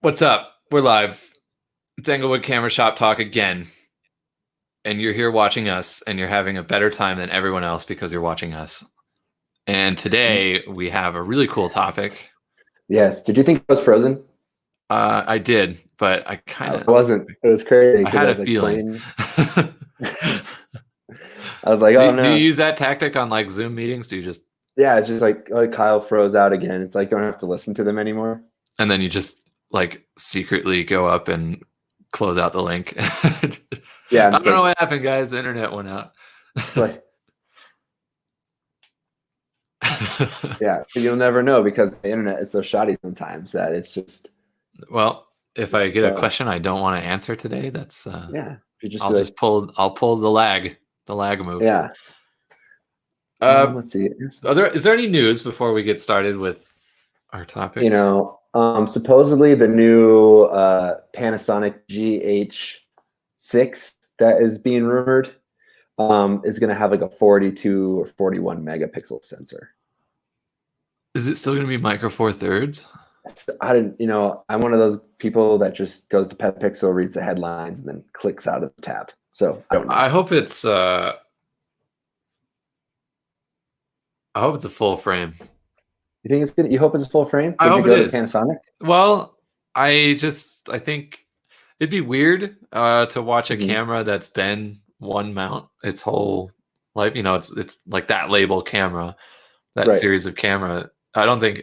What's up? We're live. It's Englewood Camera Shop Talk again. And you're here watching us, and you're having a better time than everyone else because you're watching us. And today we have a really cool topic. Yes. Did you think it was Frozen? I did, but I kind of wasn't. It was crazy. I had a was, feeling. I was like, oh no. Do you use that tactic on like Zoom meetings? Do you just it's just like Kyle froze out again. It's like don't have to listen to them anymore. And then you just like secretly go up and close out the link. Yeah. I don't know what happened, guys. The internet went out. Like, yeah, you'll never know because the internet is so shoddy sometimes that it's just. Well, if I get a question I don't want to answer today, that's I'll pull the lag move. Yeah. Let's see. Is there any news before we get started with our topic? You know, supposedly the new Panasonic GH6 that is being rumored is going to have like a 42 or 41 megapixel sensor. Is it still going to be micro four thirds? I'm one of those people that just goes to PetPixel, reads the headlines, and then clicks out of the tab. So I don't know. I hope it's a full frame. You think it's good? You hope it's a full frame? I hope it is. Panasonic? Well, I think it'd be weird to watch a camera that's been one mount its whole life. You know, it's like that label camera, that series of camera. I don't know.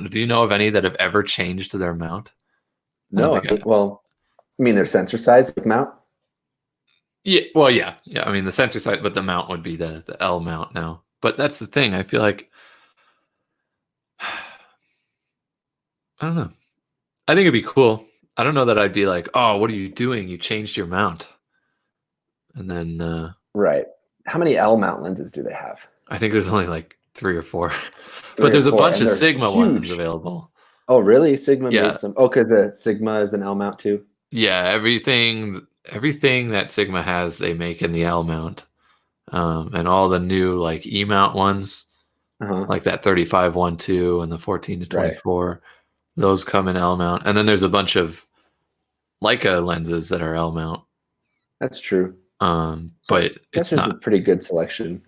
Do you know of any that have ever changed their mount? No. Well, I mean, their sensor size mount. Yeah. Well, yeah. I mean, the sensor size, but the mount would be the L mount now. But that's the thing. I feel like I don't know. I think it'd be cool. I don't know that I'd be like, oh, what are you doing? You changed your mount. And then right. How many L mount lenses do they have? I think there's only like 3 or 4. But there's a bunch of Sigma ones available. Oh, really? Sigma made some. Oh, because the Sigma is an L mount too? Yeah, everything that Sigma has, they make in the L mount. And all the new like E mount ones, like that 35-1.2 and the 14-24, those come in L mount. And then there's a bunch of Leica lenses that are L mount. That's true. But it's not a pretty good selection.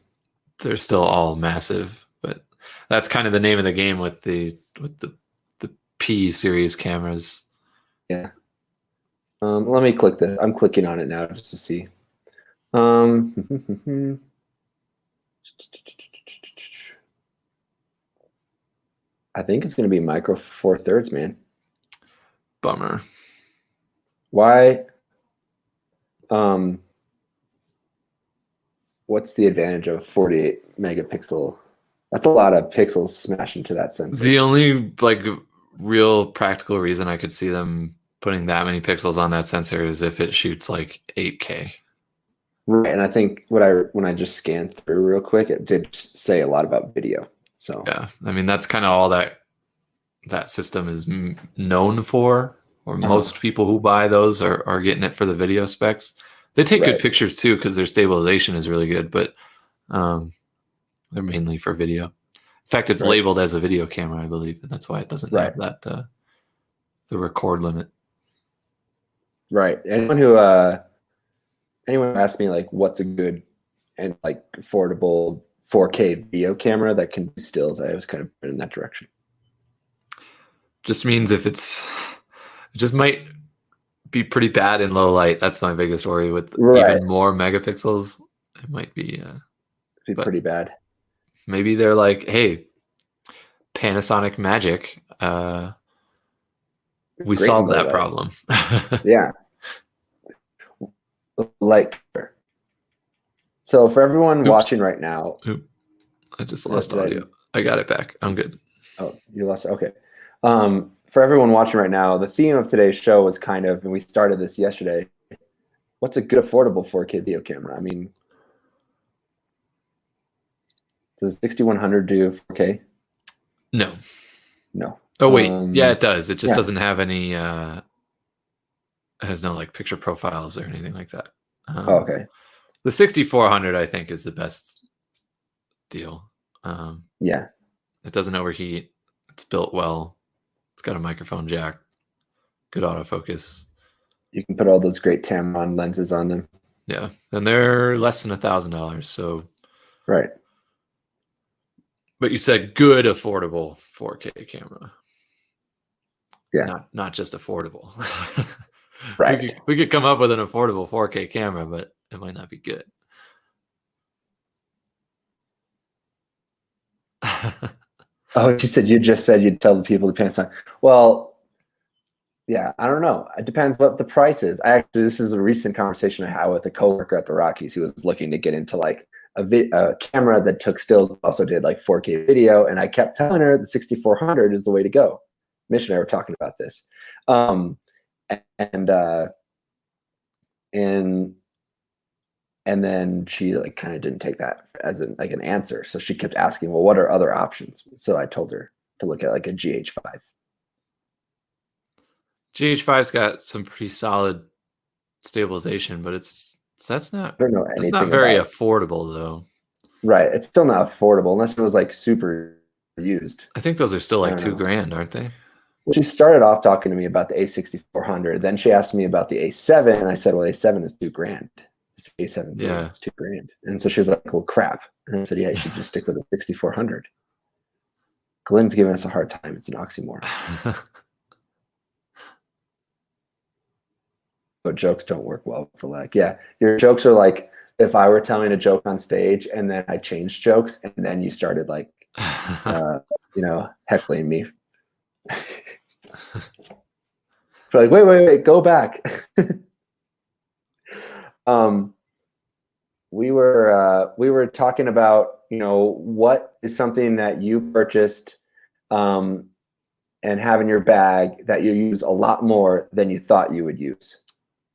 They're still all massive, but that's kind of the name of the game with the P series cameras. Yeah. Let me click this. I'm clicking on it now just to see. I think it's going to be micro four thirds, man. Bummer. Why? What's the advantage of 48 megapixel? That's a lot of pixels smashed into that sensor. The only like real practical reason I could see them putting that many pixels on that sensor is if it shoots like 8K. Right, and I think when I just scanned through real quick, it did say a lot about video. So yeah, I mean that's kind of all that system is known for, or most people who buy those are getting it for the video specs. They take good pictures too because their stabilization is really good, but they're mainly for video. In fact, it's labeled as a video camera, I believe, and that's why it doesn't have that the record limit. Right. Anyone asked me like what's a good and like affordable 4K video camera that can do stills, I was kind of in that direction. Just means it just might be pretty bad in low light. That's my biggest worry with even more megapixels. It might be pretty bad. Maybe they're like, hey, Panasonic Magic, we solved that problem. Yeah. Like, so for everyone watching right now, I just lost audio. I got it back. I'm good. Oh, you lost it. Okay. For everyone watching right now, the theme of today's show was kind of, and we started this yesterday, what's a good affordable 4K video camera? I mean, does 6100 do 4K? No. No. Oh wait, yeah, it does. It just doesn't have any. It has no like picture profiles or anything like that. Okay. The 6400, I think, is the best deal. Yeah. It doesn't overheat. It's built well. It's got a microphone jack. good autofocus. You can put all those great Tamron lenses on them. Yeah, and they're less than $1,000. So right. But you said good, affordable 4K camera. Yeah. Not just affordable. Right. We could come up with an affordable 4K camera, but it might not be good. Oh, you just said you'd tell the people the Panasonic. Well, yeah, I don't know. It depends what the price is. This is a recent conversation I had with a coworker at the Rockies who was looking to get into like a camera that took stills, also did like 4K video, and I kept telling her the 6400 is the way to go. Mitch and I were talking about this, and then she like kind of didn't take that as an answer. So she kept asking, well, what are other options? So I told her to look at like a GH5. GH5's got some pretty solid stabilization, but that's not very affordable though. Right. It's still not affordable unless it was like super used. I think those are still like $2,000, aren't they? Well, she started off talking to me about the A6400. Then she asked me about the A7, and I said, well, A7 is $2,000. A7, yeah, it's $2,000. And so she was like, well, crap. And I said, yeah, you should just stick with the 6400. Glenn's giving us a hard time. It's an oxymoron. But jokes don't work well with the lag. Yeah, your jokes are like if I were telling a joke on stage and then I changed jokes and then you started like, heckling me. Like, wait, go back. We were talking about, what is something that you purchased and have in your bag that you use a lot more than you thought you would use.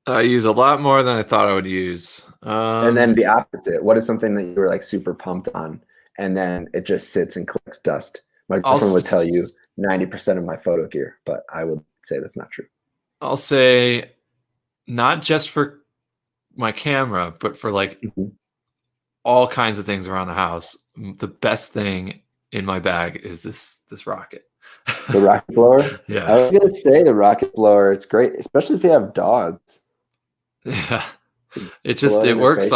I use a lot more than I thought I would use. And then the opposite. What is something that you were like super pumped on and then it just sits and collects dust? My girlfriend would tell you 90% of my photo gear, but I would say that's not true. I'll say not just for my camera, but for like all kinds of things around the house. The best thing in my bag is this rocket. The rocket blower? Yeah. I was going to say the rocket blower. It's great, especially if you have dogs. Yeah. It works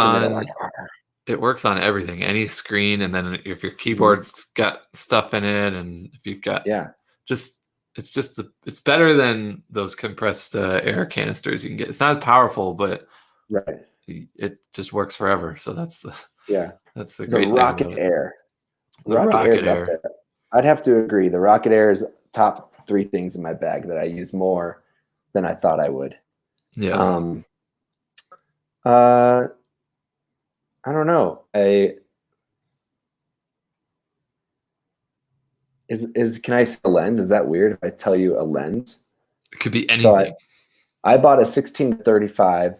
on everything, any screen. And then if your keyboard's got stuff in it and if you've got, it's better than those compressed air canisters you can get. It's not as powerful, but it just works forever. So that's the great thing rocket about it. air. The rocket air. I'd have to agree. The rocket air is top 3 things in my bag that I use more than I thought I would. Yeah. I don't know. Can I say a lens? Is that weird if I tell you a lens? It could be anything. So I bought a 16-35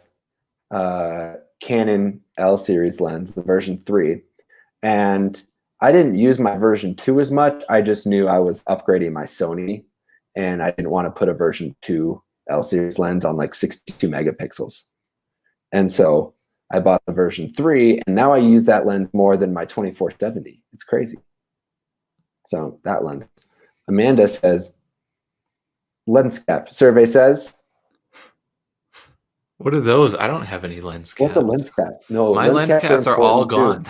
Canon L Series lens, the version 3, and I didn't use my version 2 as much. I just knew I was upgrading my Sony, and I didn't want to put a version 2 L Series lens on like 62 megapixels. And so I bought the version 3, and now I use that lens more than my 24-70. It's crazy. So that lens. Amanda says, lens cap. Survey says. What are those? I don't have any lens caps. What's a lens cap? No, my lens caps are all gone.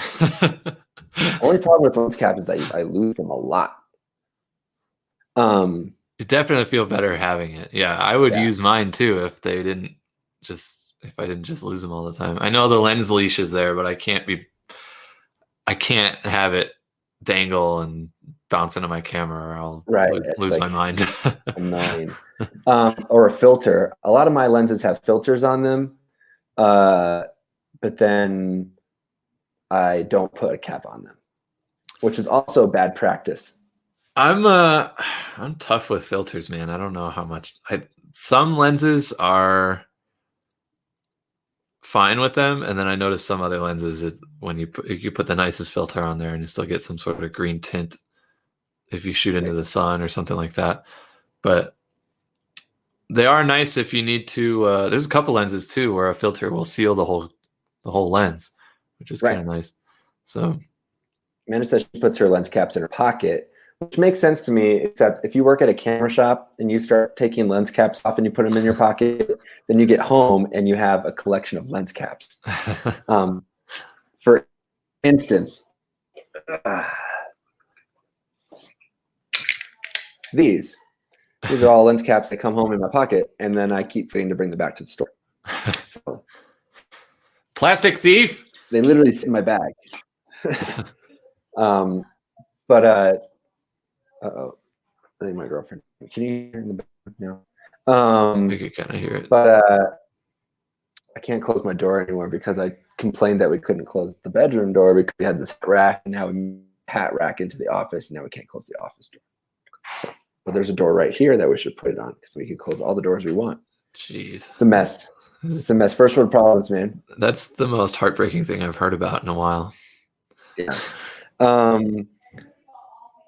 Only problem with lens caps is that I lose them a lot. You definitely feel better having it. Yeah, I would use mine too if I didn't just lose them all the time. I know the lens leash is there, but I can't have it dangle and bounce into my camera or I'll lose my mind. Annoying. Or a filter. A lot of my lenses have filters on them, but then I don't put a cap on them, which is also bad practice. I'm tough with filters, man. I don't know how much. Some lenses are fine with them, and then I notice some other lenses when you put the nicest filter on there and you still get some sort of green tint if you shoot into the sun or something like that. But they are nice if you need to. There's a couple lenses too where a filter will seal the whole lens, which is kind of nice. So Amanda says she puts her lens caps in her pocket, which makes sense to me, except if you work at a camera shop and you start taking lens caps off and you put them in your pocket, then you get home and you have a collection of lens caps. For instance, these are all lens caps that come home in my pocket, and then I keep forgetting to bring them back to the store. So, plastic thief. They literally sit in my bag. Uh-oh. I think my girlfriend. Can you hear in the background now? I can kind of hear it. But I can't close my door anymore because I complained that we couldn't close the bedroom door because we had this rack, and now we hat rack into the office, and now we can't close the office door. So, but there's a door right here that we should put it on because we can close all the doors we want. Jeez. It's a mess. It's a mess. First world problems, man. That's the most heartbreaking thing I've heard about in a while. Yeah.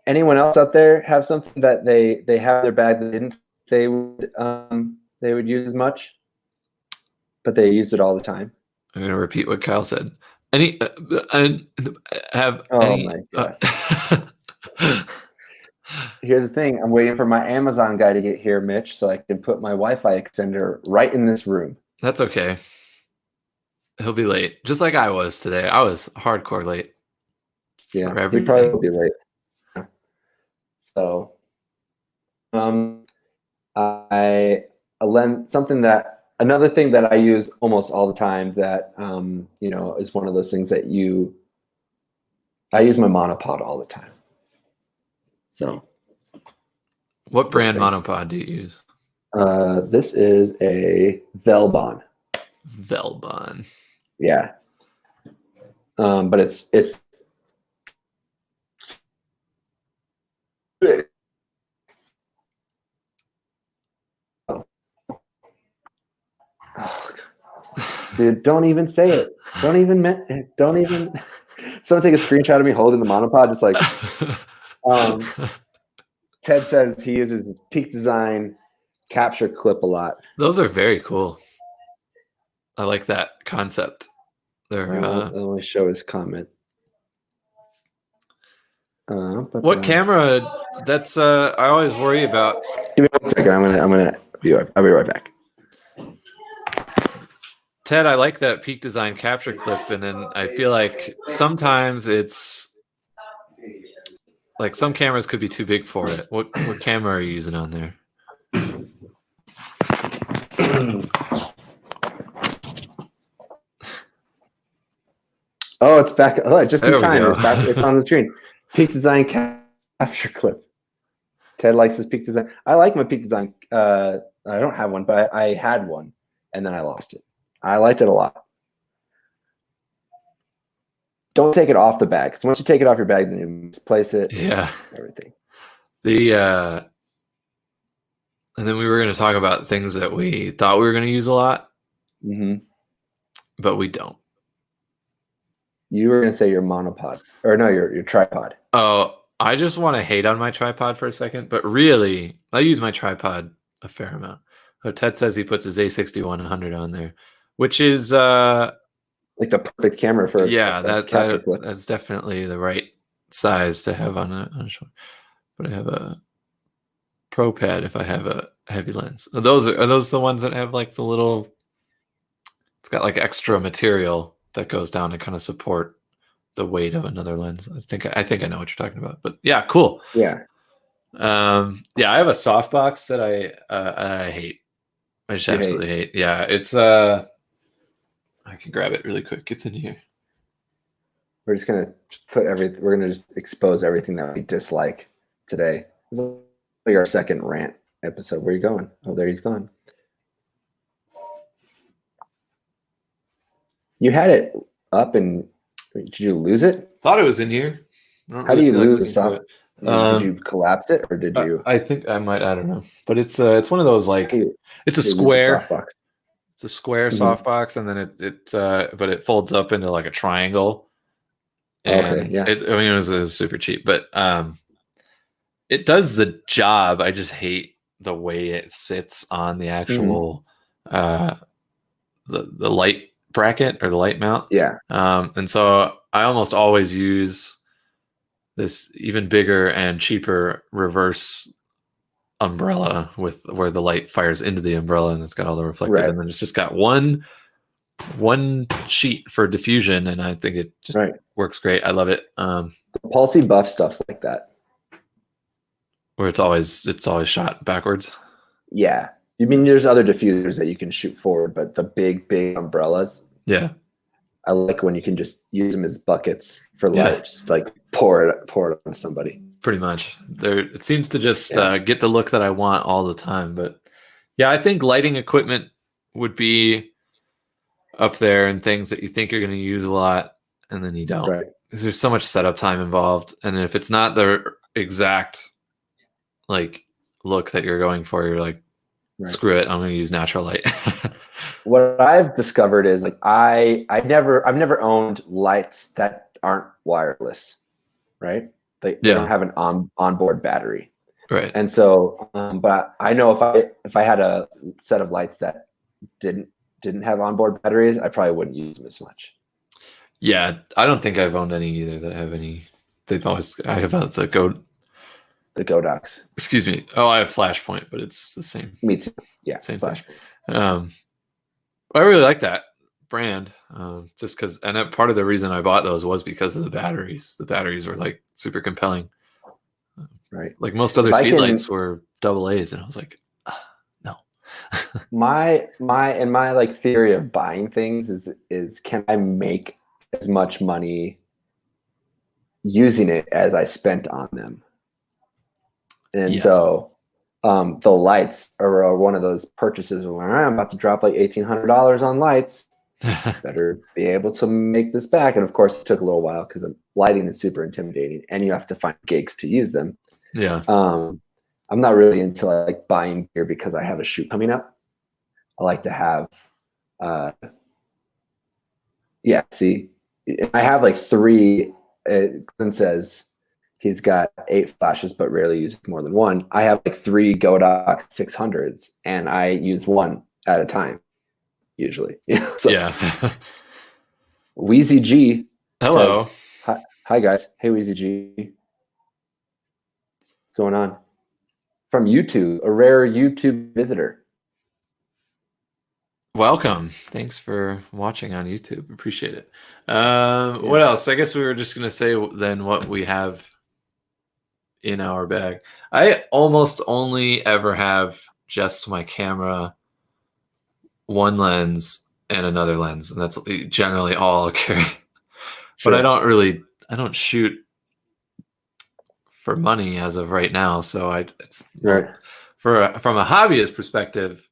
Anyone else out there have something that they have in their bag that they would use as much, but they use it all the time? I'm going to repeat what Kyle said. My gosh. Here's the thing. I'm waiting for my Amazon guy to get here, Mitch, so I can put my Wi-Fi extender right in this room. That's okay. He'll be late, just like I was today. I was hardcore late. Yeah, he probably will be late. So, another thing that I use almost all the time that is one of those things that I use my monopod all the time. So, what brand monopod do you use? This is a Velbon. Velbon. Yeah. But it's dude, don't even say it. Don't even. Someone take a screenshot of me holding the monopod. Just like Ted says, he uses his Peak Design capture clip a lot. Those are very cool. I like that concept. I'll only show his comment. What camera? That's I always worry about. Give me 1 second. I'll be right back. Ted, I like that Peak Design capture clip, and then I feel like sometimes it's like some cameras could be too big for it. What camera are you using on there? Oh, it's back. Oh, just in time. It's on the screen. Peak Design capture clip. Ted likes his Peak Design. I like my Peak Design. I don't have one, but I had one, and then I lost it. I liked it a lot. Don't take it off the bag, because once you take it off your bag, then you misplace it. Yeah. Everything. And then we were going to talk about things that we thought we were going to use a lot, but we don't. You were going to say your monopod, or no, your tripod. Oh, I just want to hate on my tripod for a second, but really, I use my tripod a fair amount. So Ted says he puts his A6100 on there, which is like the perfect camera for that's definitely the right size to have on a shoulder. But I have a Pro Pad if I have a heavy lens. Are those the ones that have like the little? It's got like extra material that goes down to kind of support the weight of another lens. I think I know what you're talking about. But yeah, cool. Yeah. I have a softbox that I hate. I just absolutely hate. Yeah, it's I can grab it really quick. It's in here. We're just gonna we're gonna just expose everything that we dislike today. This is like our second rant episode. Where are you going? Oh, there he's gone. You had it up, and did you lose it? Thought it was in here. How do you lose the soft? Did you collapse it, or did you? I think I might. I don't know. But it's one of those like it's a square. It's a square softbox, and then but it folds up into like a triangle. And okay, yeah. It was super cheap, but it does the job. I just hate the way it sits on the actual the light bracket or the light mount. Yeah. And so I almost always use this even bigger and cheaper reverse umbrella with where the light fires into the umbrella and it's got all the reflective, and then it's just got one sheet for diffusion, and I think it just works great. I love it. The Pulsey Buff stuff's like that, where it's always shot backwards. Yeah, you mean there's other diffusers that you can shoot forward, but the big umbrellas. Yeah, I like when you can just use them as buckets for light, just like pour it on somebody. Pretty much. It seems to just get the look that I want all the time. But yeah, I think lighting equipment would be up there, and things that you think you're going to use a lot and then you don't. Right. Because there's so much setup time involved, and if it's not the exact like look that you're going for, you're like, screw it, I'm going to use natural light. What I've discovered is like I've never owned lights that aren't wireless, right? They don't have an onboard battery, right? And so, but I know if I had a set of lights that didn't have onboard batteries, I probably wouldn't use them as much. Yeah, I don't think I've owned any either that have any. I have the Godox. Excuse me. Oh, I have Flashpoint, but it's the same. Me too. Yeah, same thing. I really like that brand, just because, and part of the reason I bought those was because of the batteries. The batteries were like super compelling. Right. Like most other speed lights were AA's, and I was like, no. my like theory of buying things is can I make as much money using it as I spent on them? And so the lights are one of those purchases where I'm about to drop like $1,800 on lights. Better be able to make this back. And of course, it took a little while because lighting is super intimidating, and you have to find gigs to use them. Yeah. I'm not really into like buying gear because I have a shoot coming up. I like to have, see, I have like 3. Glenn says he's got 8 flashes, but rarely uses more than one. I have like 3 Godox 600s, and I use one at a time, usually. So, yeah. Wheezy G. Hello. Says, hi guys. Hey Wheezy G. What's going on? From YouTube, a rare YouTube visitor. Welcome. Thanks for watching on YouTube. Appreciate it. What else? I guess we were just going to say then what we have in our bag. I almost only ever have just my camera, one lens, and another lens, and that's generally all I'll carry. Sure. But I don't shoot for money as of right now, so from a hobbyist perspective,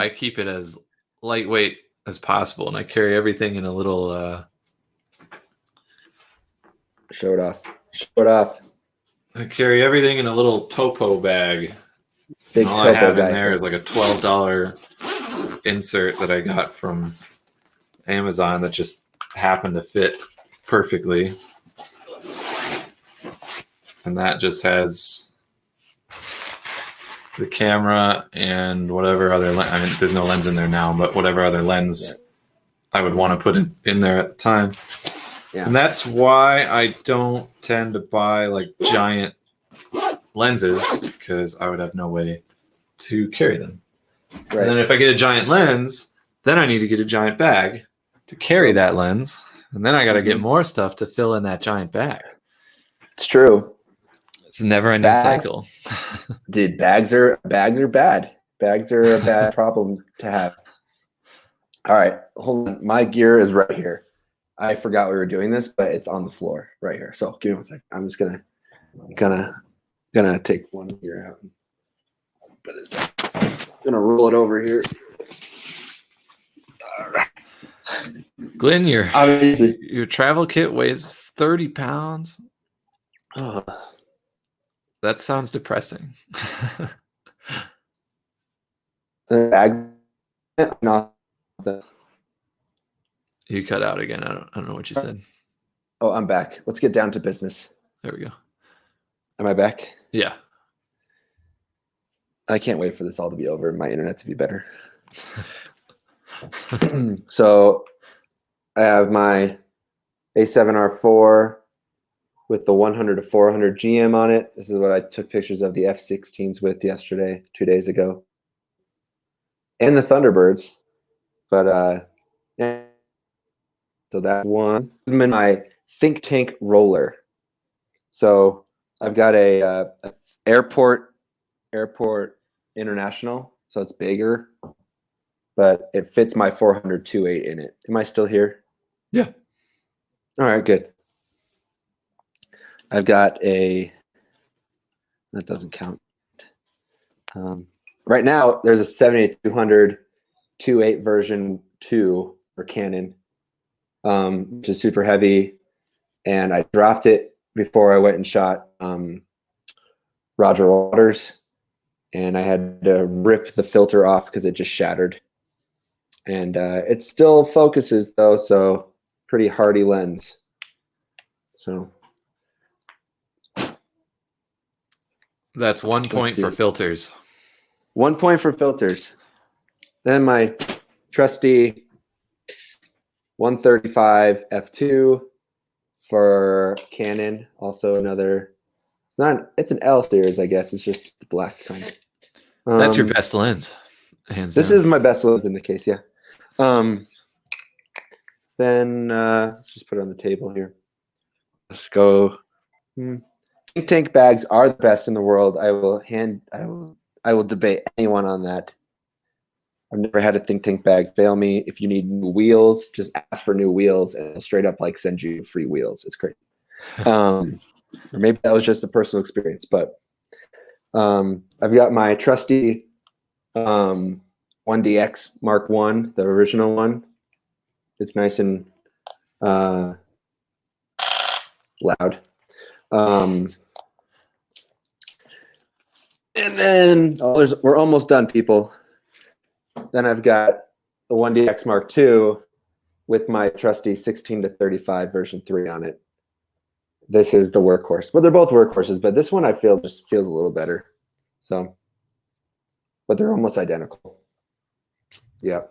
I keep it as lightweight as possible, and I carry everything in a little show it off. I carry everything in a little topo bag. Big all I have in there is like a $12 insert that I got from Amazon that just happened to fit perfectly, and that just has the camera and whatever other lens. I mean, there's no lens in there now, but whatever other lens I would want to put it in there at the time. Yeah. And that's why I don't tend to buy like giant lenses, because I would have no way to carry them. Right. And then if I get a giant lens, then I need to get a giant bag to carry that lens. And then I got to get more stuff to fill in that giant bag. It's true. It's a never-ending cycle. Dude, bags are bad. Bags are a bad problem to have. All right, hold on. My gear is right here. I forgot we were doing this, but it's on the floor right here. So give me 1 second. I'm just gonna take one gear out. Gonna roll it over here. All right. Glenn, your travel kit weighs 30 pounds. Oh. That sounds depressing. You cut out again. I don't know what you said. Oh, I'm back. Let's get down to business. There we go. Am I back? Yeah. I can't wait for this all to be over and my internet to be better. So I have my A7R4 with the 100 to 400 GM on it. This is what I took pictures of the F-16s with yesterday, 2 days ago, and the Thunderbirds. But yeah. So that one. I'm in my think tank roller. So I've got a airport international, so it's bigger, but it fits my 400 2.8 in it. Am I still here? Yeah. All right, good. I've got that doesn't count. Right now, there's a 70-200 2.8 version 2 for Canon, which is super heavy, and I dropped it before I went and shot Roger Waters, and I had to rip the filter off because it just shattered. And it still focuses though, so pretty hardy lens. So that's 1 point for filters. 1 point for filters. Then my trusty 135 f2 for Canon. Also another. It's an L series, I guess. It's just the black kind. That's your best lens. Hands this down. is my best lens in the case, yeah. Then let's just put it on the table here. Let's go. Think tank bags are the best in the world. I will debate anyone on that. I've never had a think tank bag fail me. If you need new wheels, just ask for new wheels and it'll straight up like send you free wheels. It's crazy. Or maybe that was just a personal experience, but I've got my trusty 1DX Mark I, the original one. It's nice and loud. And then we're almost done, people. Then I've got the 1DX Mark II with my trusty 16-35 version 3 on it. This is the workhorse. But they're both workhorses, but this one I feel just feels a little better. So, but they're almost identical. Yeah.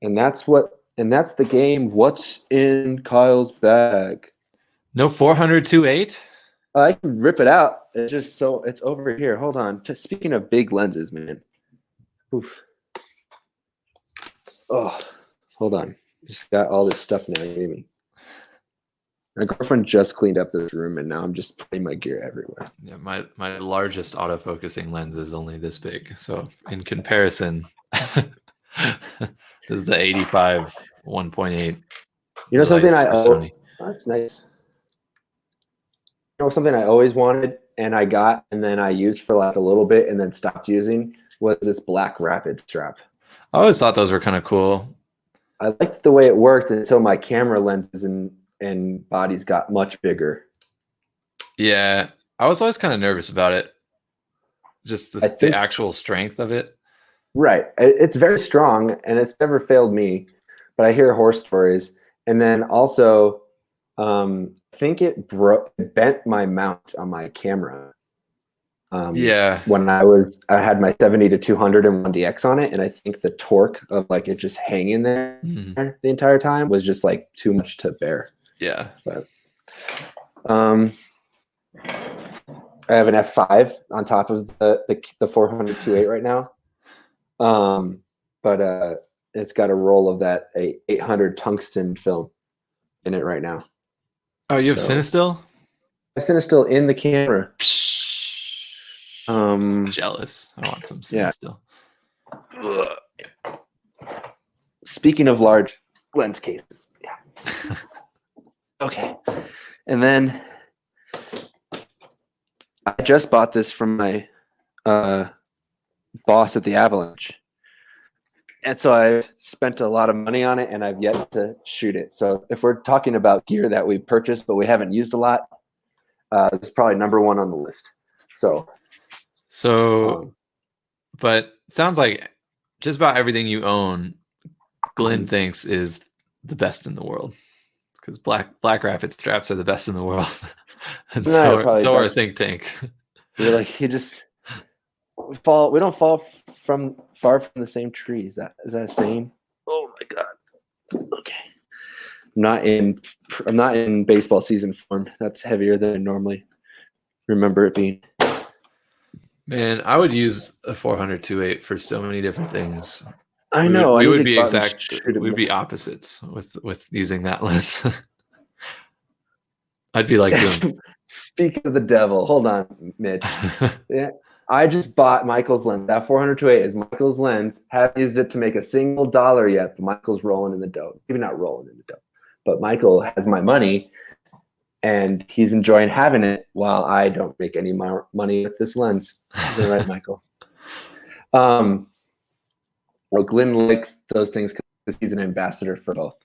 And that's the game. What's in Kyle's bag? No 400 2.8? I can rip it out. It's over here. Hold on. Just speaking of big lenses, man. Oof. Oh, hold on. Just got all this stuff now. Me. My girlfriend just cleaned up this room, and now I'm just putting my gear everywhere. Yeah, my largest autofocusing lens is only this big. So in comparison, this is the 85 1.8. You know something I Sony. Oh, that's nice. You know something I always wanted and I got and then I used for like a little bit and then stopped using was this BlackRapid Trap. I always thought those were kind of cool. I liked the way it worked until my camera lenses and bodies got much bigger. Yeah, I was always kind of nervous about it. Just the actual strength of it. Right. It's very strong and it's never failed me, but I hear horror stories. And then also, I think it bent my mount on my camera. Yeah. When I had my 70-200 and 1DX on it, and I think the torque of like it just hanging there the entire time was just like too much to bear. Yeah. But I have an F5 on top of the 400 2.8 right now. But it's got a roll of that 800 tungsten film in it right now. Oh, you have Cinestill? I have Cinestill in the camera. Jealous. I want some Cinestill. Yeah. Speaking of large lens cases. Yeah. Okay. And then I just bought this from my boss at the Avalanche. And so I've spent a lot of money on it and I've yet to shoot it. So if we're talking about gear that we purchased but we haven't used a lot, it's probably number one on the list. So but it sounds like just about everything you own, Glenn thinks is the best in the world. Because BlackRapid straps are the best in the world. And so are Think Tank. You're like, we don't fall far from the same tree. Is that a saying? Oh my God. Okay. I'm not in baseball season form. That's heavier than I normally remember it being. Man, I would use a 400 2.8 for so many different things. I know. We I would need to be go out and exact. shoot it We'd be more. opposites with using that lens. I'd be like doing. Speak of the devil. Hold on, Mitch. Yeah, I just bought Michael's lens. That 400 2.8 is Michael's lens. Haven't used it to make a single dollar yet, but Michael's rolling in the dough. Maybe not rolling in the dough, but Michael has my money, and he's enjoying having it while I don't make any more money with this lens. You're right, Michael. Well, Glenn likes those things because he's an ambassador for both.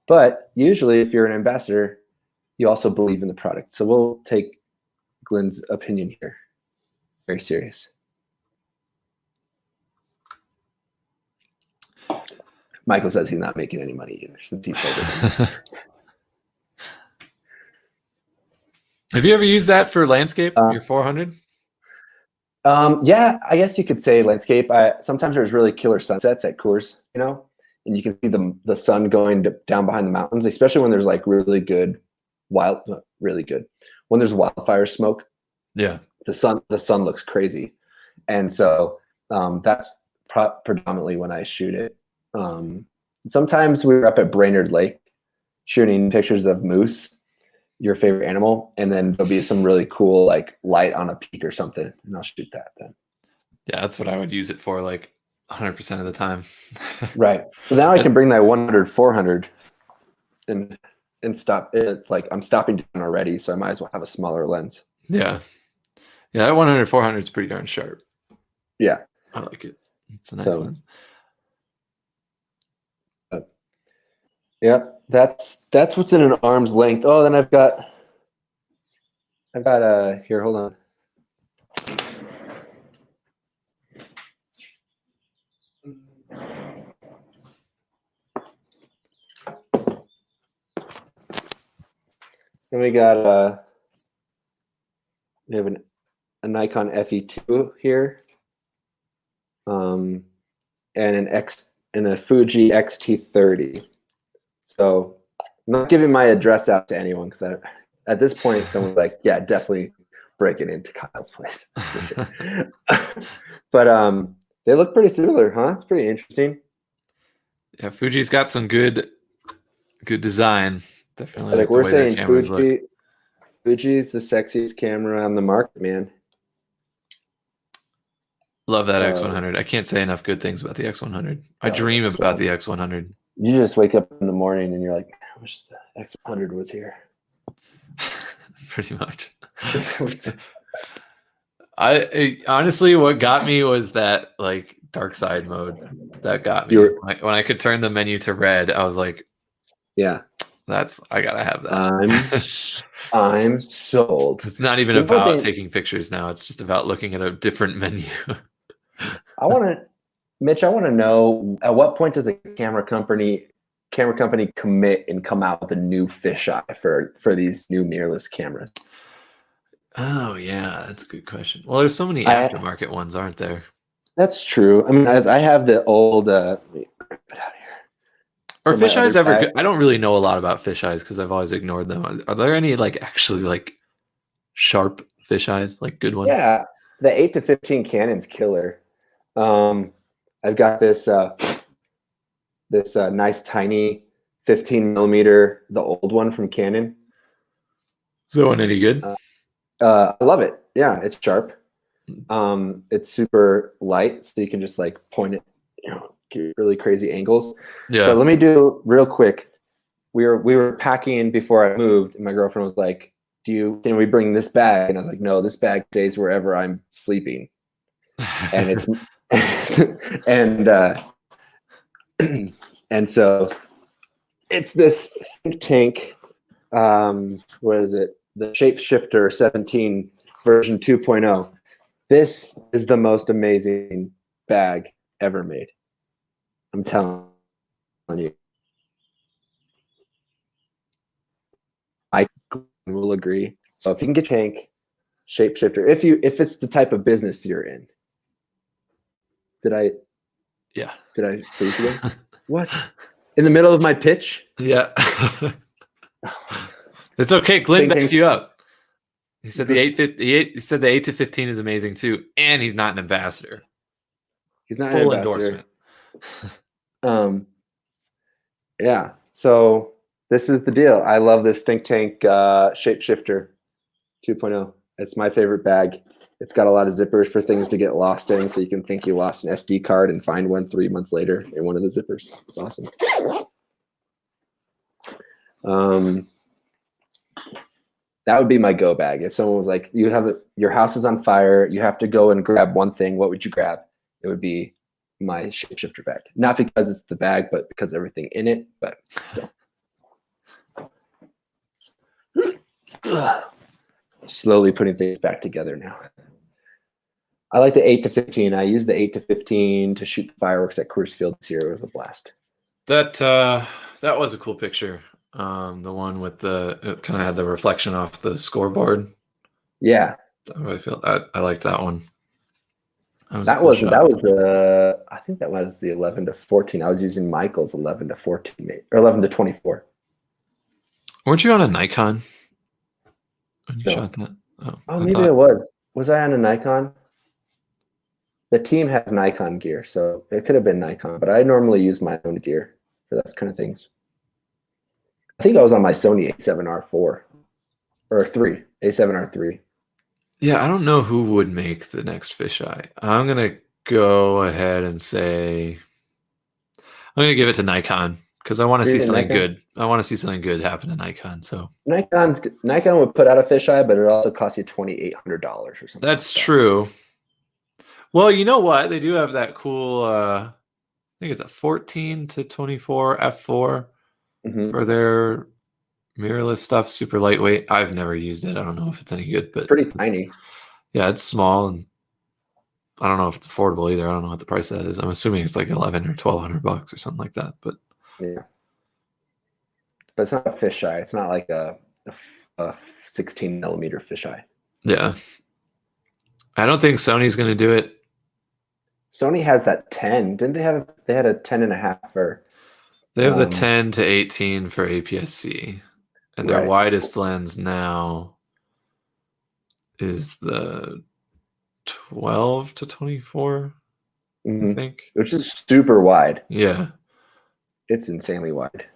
But usually, if you're an ambassador, you also believe in the product. So we'll take Glenn's opinion here. Very serious. Michael says he's not making any money either since he sold it. Have you ever used that for landscape? Your 400? Yeah, I guess you could say landscape. Sometimes there's really killer sunsets at Coors, you know, and you can see the sun going down behind the mountains, especially when there's like really good when there's wildfire smoke. Yeah, the sun looks crazy, and so that's predominantly when I shoot it. Sometimes we were up at Brainerd Lake shooting pictures of moose, your favorite animal, and then there'll be some really cool like light on a peak or something, and I'll shoot that then. Yeah, that's what I would use it for, like 100% of the time. Right. So now I can bring that 100 400 and stop. It's like I'm stopping down already, so I might as well have a smaller lens. Yeah, that 100 400 is pretty darn sharp. Yeah, I like it. It's a nice lens. Yeah, that's what's in an arm's length. Oh, then I've got here, hold on. Then we got we have a Nikon FE2 here, and a Fuji XT30. So I'm not giving my address out to anyone because at this point someone's like, yeah, definitely breaking into Kyle's place. But they look pretty similar, huh? It's pretty interesting. Yeah, Fuji's got some good design. Definitely like we're saying, Fuji's the sexiest camera on the market, man. Love that X100. I can't say enough good things about the X100. I dream about the X100. You just wake up in the morning and you're like, I wish the X100 was here. Pretty much. I honestly, what got me was that like dark side mode. That got me. When I could turn the menu to red, I was like, yeah, I gotta have that. I'm sold. It's not even about taking pictures now. It's just about looking at a different menu. Mitch, I want to know, at what point does a camera company commit and come out with a new fisheye for these new mirrorless cameras? Oh yeah, that's a good question. Well, there's so many aftermarket ones, aren't there? That's true. I mean, as I have the old get out of here. Are fisheyes ever good? I don't really know a lot about fisheyes because I've always ignored them. Are there any like actually like sharp fisheyes, like good ones? Yeah, the 8-15 Canon's killer. I've got this nice tiny 15 millimeter, the old one from Canon. Is that one any good? I love it. Yeah, it's sharp. It's super light, so you can just like point it, get really crazy angles. Yeah. So let me do real quick. We were packing before I moved, and my girlfriend was like, can we bring this bag? And I was like, no, this bag stays wherever I'm sleeping. And it's and so it's this think tank. What is it? The Shapeshifter 17 version 2.0. This is the most amazing bag ever made. I'm telling you. I will agree. So if you can get tank, Shapeshifter, if it's the type of business you're in. Did I freeze you? What? In the middle of my pitch. Yeah. It's okay. Glenn backed you up. He said the 850. He said the 8 to 15 is amazing too, and he's not an ambassador. He's not full an ambassador. endorsement. Yeah. So this is the deal. I love this Think Tank Shapeshifter 2.0. It's my favorite bag. It's got a lot of zippers for things to get lost in, so you can think you lost an SD card and find one 3 months later in one of the zippers. It's awesome. That would be my go bag. If someone was like, your house is on fire, you have to go and grab one thing, what would you grab? It would be my Shapeshifter bag. Not because it's the bag, but because everything in it, but still. Slowly putting things back together now. I like the 8 to 15. I used the 8 to 15 to shoot fireworks at Coors Field this year. It was a blast. That was a cool picture. The one with it kind of had the reflection off the scoreboard. Yeah. I liked that one. That was the I think that was the 11 to 14. I was using Michael's 11 to 14 or 11 to 24. Weren't you on a Nikon when you No. shot that? Oh, maybe I was. Was I on a Nikon? The team has Nikon gear, so it could have been Nikon, but I normally use my own gear for those kind of things. I think I was on my Sony A7R4 or 3, A7R3. Yeah, I don't know who would make the next fisheye. I'm going to go ahead and say I'm going to give it to Nikon because I want to see something good. I want to see something good happen to Nikon. So Nikon would put out a fisheye, but it also costs you $2,800 or something. That's true. Well, you know what? They do have that cool, I think it's a 14 to 24 f4 for their mirrorless stuff. Super lightweight. I've never used it. I don't know if it's any good, but pretty tiny. Yeah, it's small, and I don't know if it's affordable either. I don't know what the price of that is. I'm assuming it's like 11 or 1,200 bucks or something like that. But yeah, but it's not a fisheye. It's not like a 16 millimeter fisheye. Yeah, I don't think Sony's going to do it. Sony has that 10. Didn't they have? They had a 10.5 for. They have the 10 to 18 for APS-C, and their widest lens now is the 12 to 24, I think. Which is super wide. Yeah. It's insanely wide.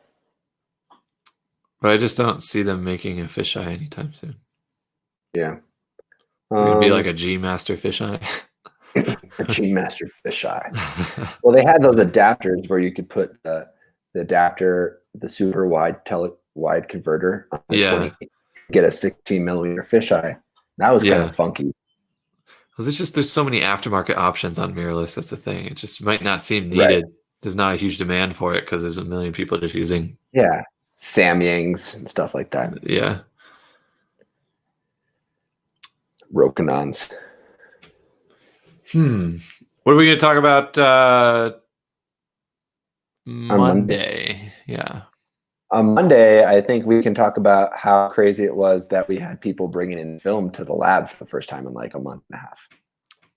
But I just don't see them making a fisheye anytime soon. Yeah. It's going to be like a G Master fisheye. A G Master fisheye. Well, they had those adapters where you could put the adapter, the super wide converter. Get a 16 millimeter fisheye. That was kind of funky. There's so many aftermarket options on mirrorless. That's the thing. It just might not seem needed. There's not a huge demand for it because there's a million people just using. Yeah. Samyangs and stuff like that. Yeah. Rokinons. What are we going to talk about Monday? Yeah. On Monday, I think we can talk about how crazy it was that we had people bringing in film to the lab for the first time in like a month and a half.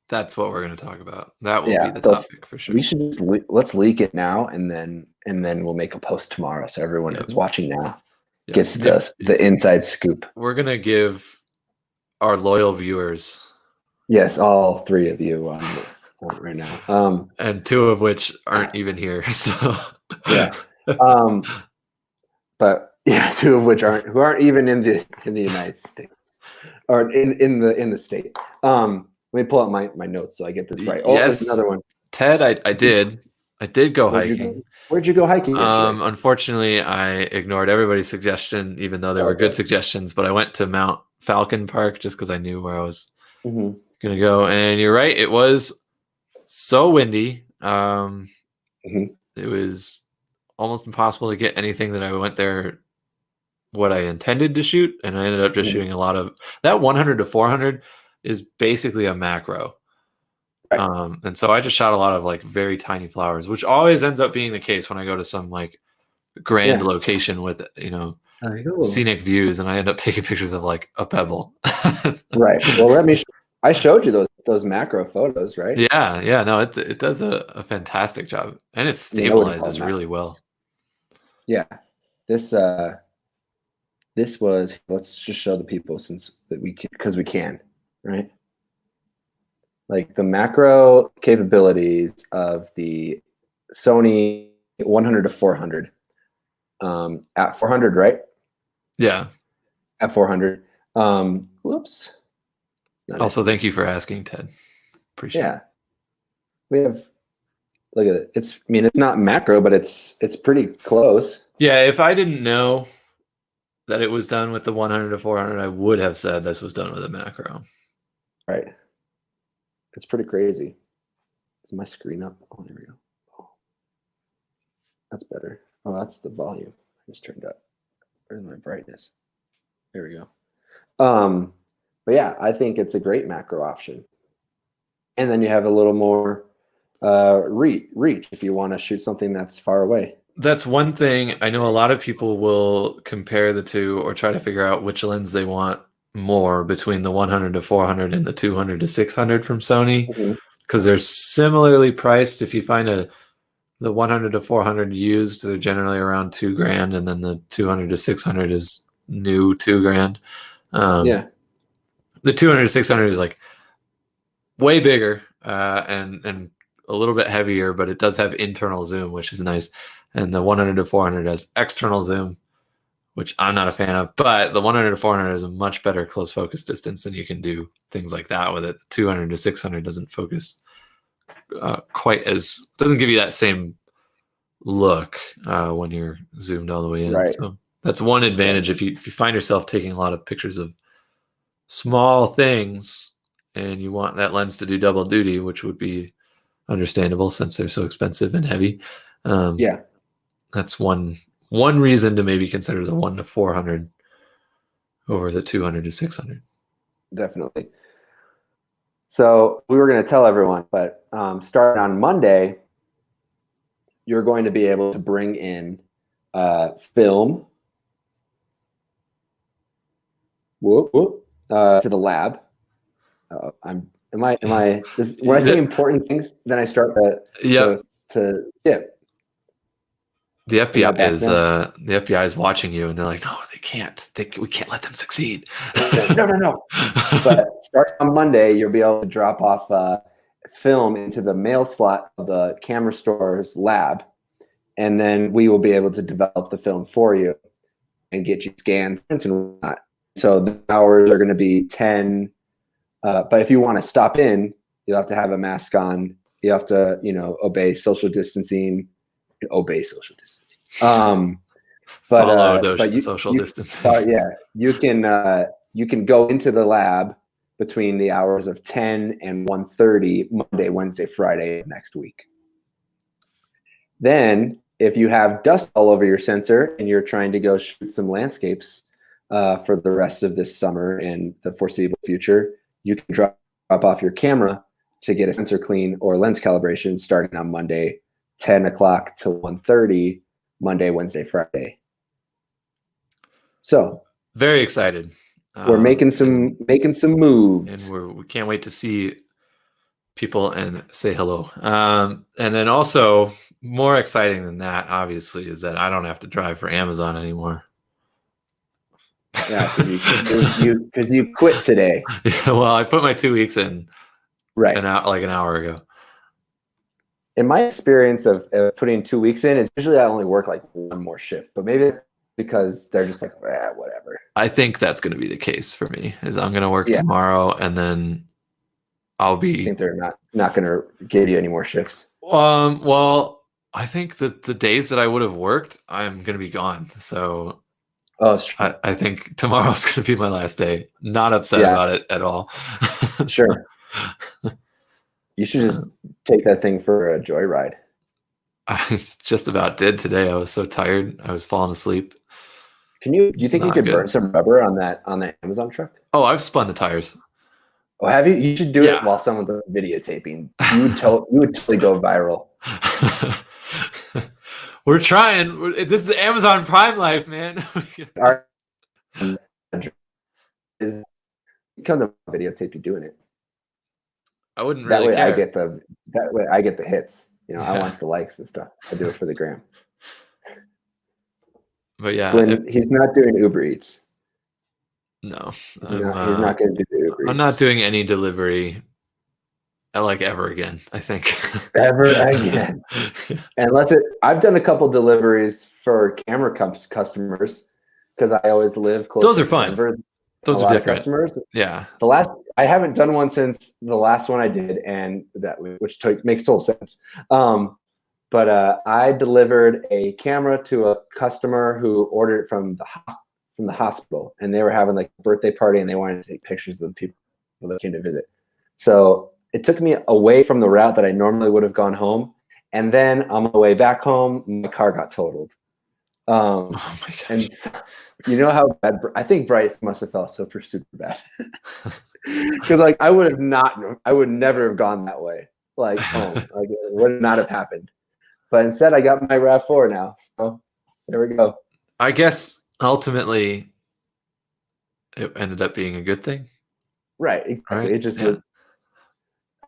That's what we're going to talk about. That will be the topic for sure. We should just let's leak it now, and then we'll make a post tomorrow, so everyone who's watching now gets the inside scoop. We're going to give our loyal viewers. Yes, all three of you on right now, and two of which aren't even here. So yeah. But yeah, two of which aren't even in the United States or in the state. Let me pull out my notes so I get this right. Oh, yes, there's another one. Ted, I did go hiking. Where'd you go hiking yesterday? Unfortunately, I ignored everybody's suggestion, even though they were good suggestions. But I went to Mount Falcon Park just because I knew where I was going to go. And you're right, it was so windy. It was almost impossible to get anything that I went there what I intended to shoot, and I ended up just shooting a lot of that. 100 to 400 is basically a macro, and so I just shot a lot of like very tiny flowers, which always ends up being the case when I go to some like grand location with scenic views, and I end up taking pictures of like a pebble. Right. Well, I showed you those macro photos, right? Yeah. No, it does a fantastic job, and it stabilizes really well. Yeah, this was, let's just show the people since that we can, because we can, right? Like the macro capabilities of the Sony 100 to 400 at 400, right? Yeah. At 400. Whoops. Also, thank you for asking, Ted. Appreciate it. We have, look at it. It's, I mean, it's not macro, but it's pretty close. Yeah, if I didn't know that it was done with the 100 to 400, I would have said this was done with a macro. Right. It's pretty crazy. Is my screen up? Oh, there we go. Oh, that's better. Oh, that's the volume. I just turned up. Where's my brightness? There we go. But yeah, I think it's a great macro option. And then you have a little more reach if you want to shoot something that's far away. That's one thing. I know a lot of people will compare the two or try to figure out which lens they want more between the 100 to 400 and the 200 to 600 from Sony, because they're similarly priced. If you find the 100 to 400 used, they're generally around $2,000, and then the 200 to 600 is new $2,000. Yeah. The 200 to 600 is like way bigger and a little bit heavier, but it does have internal zoom, which is nice. And the 100 to 400 has external zoom, which I'm not a fan of. But the 100 to 400 is a much better close focus distance, and you can do things like that with it. The 200 to 600 doesn't focus doesn't give you that same look when you're zoomed all the way in. Right. So that's one advantage if you find yourself taking a lot of pictures of small things and you want that lens to do double duty, which would be understandable since they're so expensive and heavy. Yeah. That's one reason to maybe consider the 1 to 400 over the 200 to 600. Definitely. So we were going to tell everyone, but starting on Monday, you're going to be able to bring in film to the lab. When I say important things, then I start to skip. The FBI is watching you, and they're like, "No, they can't. We can't let them succeed." No. But starting on Monday, you'll be able to drop off film into the mail slot of the camera store's lab, and then we will be able to develop the film for you and get you scans and whatnot. So the hours are going to be 10. But if you want to stop in, you'll have to have a mask on. You have to, obey social distancing. Social distancing. Social distancing. Yeah, you can go into the lab between the hours of 10 and 1:30 Monday, Wednesday, Friday of next week. Then, if you have dust all over your sensor and you're trying to go shoot some landscapes for the rest of this summer and the foreseeable future, you can drop off your camera to get a sensor clean or lens calibration starting on Monday, 10 o'clock to 1:30, Monday, Wednesday, Friday. So very excited. We're making some moves, and we can't wait to see people and say hello. And then also more exciting than that, obviously, is that I don't have to drive for Amazon anymore. Yeah, because you quit today. Yeah, well, I put my 2 weeks in right like an hour ago. In my experience of putting 2 weeks in, is usually I only work like one more shift, but maybe it's because they're just like, whatever. I think that's going to be the case for me. Is I'm going to work tomorrow, and then I'll be. I think they're not going to give you any more shifts. Well, I think that the days that I would have worked, I'm going to be gone. So. I think tomorrow's going to be my last day. Not upset about it at all. Sure. You should just take that thing for a joyride. I just about did today. I was so tired. I was falling asleep. Do you think you could burn some rubber on that Amazon truck? Oh, I've spun the tires. Oh, have you? You should do it while someone's videotaping. You would totally go viral. We're trying. This is Amazon Prime life, man. Come to videotape you doing it. I wouldn't really care. That way I get the hits. I want the likes and stuff. I do it for the gram. But yeah, Glenn, he's not doing Uber Eats. no, He's not going to do the Uber Eats. I'm not doing any delivery like ever again, I think. Ever again. Unless I've done a couple deliveries for camera customers because I always live close. Those to are fun. Denver. Those are different. Customers. Yeah. I haven't done one since the last one I did, and which makes total sense. But I delivered a camera to a customer who ordered it from the hospital, and they were having like a birthday party, and they wanted to take pictures of the people that came to visit. So it took me away from the route that I normally would have gone home, and then on the way back home, my car got totaled. Oh my gosh. And so, you know how bad I think Bryce must have felt super bad because like I would never have gone that way like home. Like it would not have happened. But instead, I got my RAV4 now. So there we go. I guess ultimately, it ended up being a good thing. Right. Exactly. Right? It just was.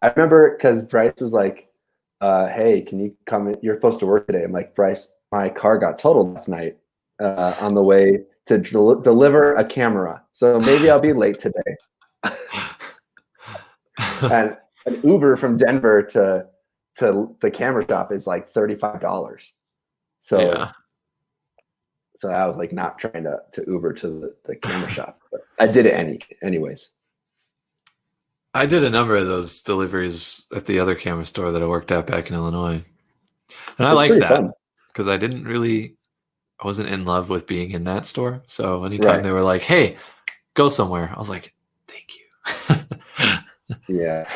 I remember because Bryce was like, "Hey, can you come in? You're supposed to work today." I'm like, "Bryce, my car got totaled last night on the way to deliver a camera, so maybe I'll be late today." And an Uber from Denver to the camera shop is like $35. So, yeah. So I was like not trying to Uber to the camera shop, but I did it anyways. I did a number of those deliveries at the other camera store that I worked at back in Illinois. And I liked that because I wasn't in love with being in that store. So anytime they were like, "Hey, go somewhere," I was like, "Thank you." Yeah.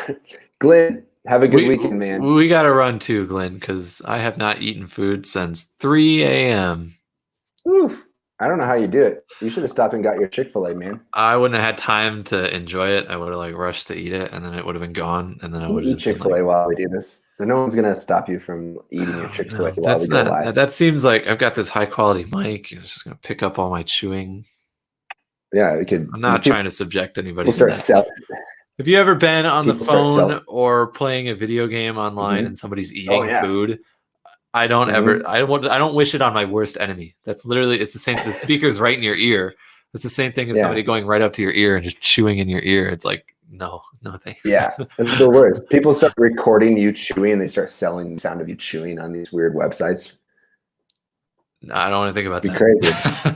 Glenn, have a good weekend, man. We got to run too, Glenn, because I have not eaten food since 3 a.m. I don't know how you do it. You should have stopped and got your Chick-fil-A, man. I wouldn't have had time to enjoy it. I would have like rushed to eat it, and then it would have been gone. And then I would have eat Chick-fil-A while we do this. No one's gonna stop you from eating your Chick-fil-A while we go live. That seems like I've got this high quality mic. It's just gonna pick up all my chewing. Yeah, we could. I'm not trying to subject anybody. We'll start Have you ever been on the phone or playing a video game online and somebody's eating food? I don't I don't wish it on my worst enemy. That's literally, it's the same. The speaker's right in your ear. It's the same thing as somebody going right up to your ear and just chewing in your ear. It's like, no thanks. Yeah, it's the worst. People start recording you chewing and they start selling the sound of you chewing on these weird websites. I don't want to think about that. Crazy.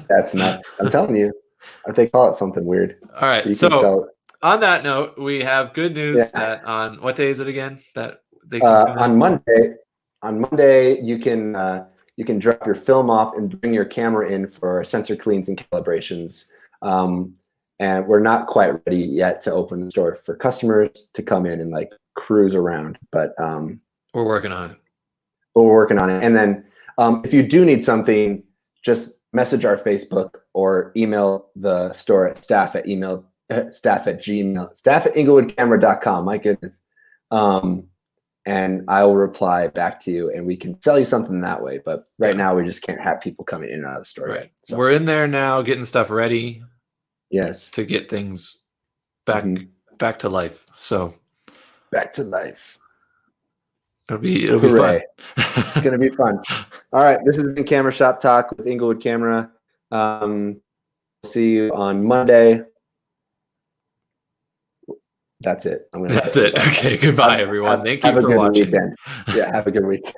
That's nuts. I'm telling you. They call it something weird. All right. So on that note, we have good news that on what day is it again? That they can on Monday. On Monday, you can drop your film off and bring your camera in for sensor cleans and calibrations. And we're not quite ready yet to open the store for customers to come in and like cruise around, but we're working on it. We're working on it. And then if you do need something, just message our Facebook or email the store at staff at englewoodcamera.com. My goodness. And I will reply back to you, and we can sell you something that way. But right now, we just can't have people coming in and out of the store. Right. So we're in there now, getting stuff ready. Yes. To get things back to life. So back to life. It'll be fun. It's gonna be fun. All right. This has been Camera Shop Talk with Englewood Camera. See you on Monday. That's it. That's it. Okay. Goodbye, everyone. Thank you for watching. Weekend. Yeah. Have a good weekend.